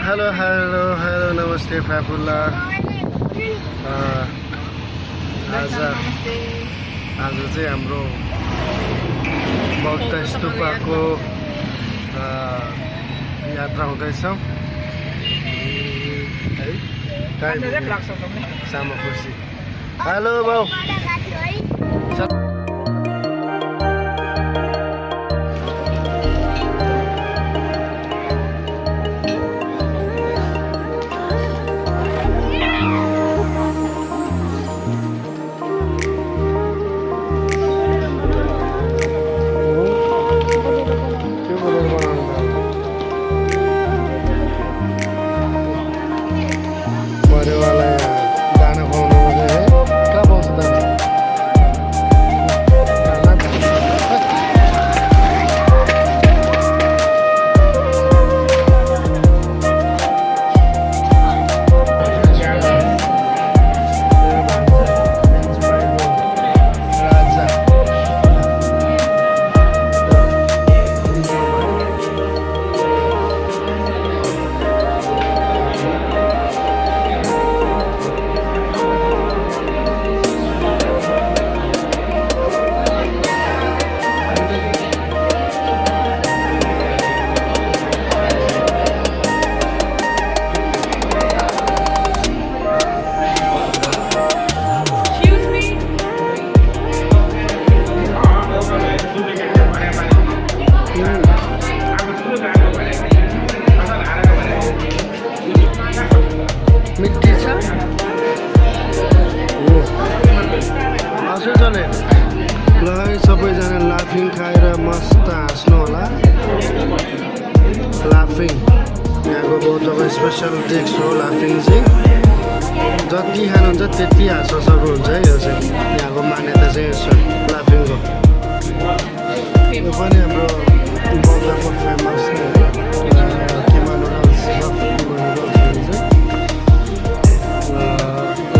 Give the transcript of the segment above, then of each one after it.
Hello hello hello नमस्ते फाफुल्ला। आज चाहिँ हाम्रो बौद्ध स्तूपको यात्रा हुँदैछ है। सामा खुसी। हेलो बाउ। सबैजना लाफिङ खाएर मस्त हाँस्नु होला। लाफिङ यहाँको बौद्धको स्पेसल डिस हो। लाफिङ चाहिँ जति खानुहुन्छ त्यति हाँस्न सक्नुहुन्छ है। यो चाहिँ यहाँको मान्यता चाहिँ यसो लाफिङको। यो पनि हाम्रो बौद्धको फेमस नै हो।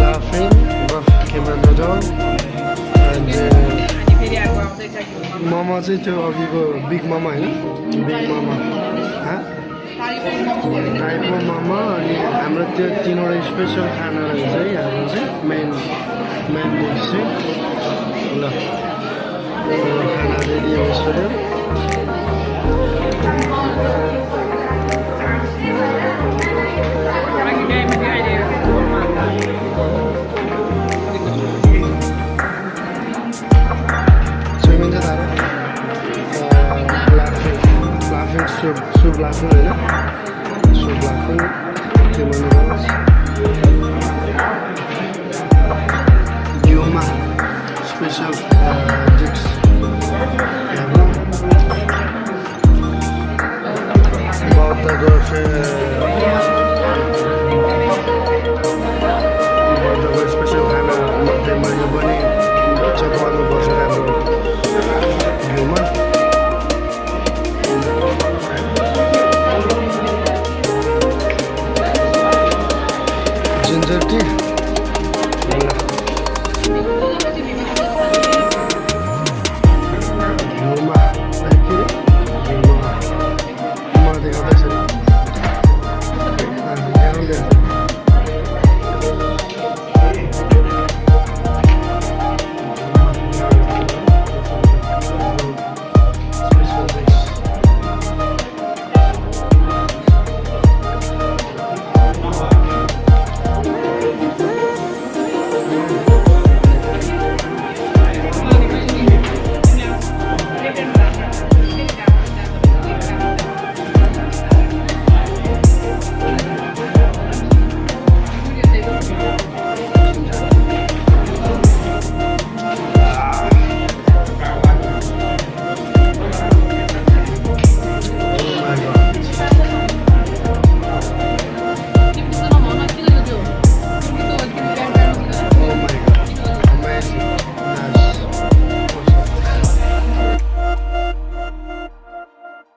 लाफिङ बफ किमा नुडल्स मोमो चाहिँ त्यो अघिको बिग मोमो होइन, बिग मोमो टाइपको मोमो। अनि हाम्रो त्यो तिनवटा स्पेसल खाना रहेछ है हाम्रो चाहिँ मेन डिस चाहिँ। ल खाना रेडी भइसक्यो। Soup laughing होइन, soup laughing किमा नुडल्स युमा स्पेसल डिस बौद्धको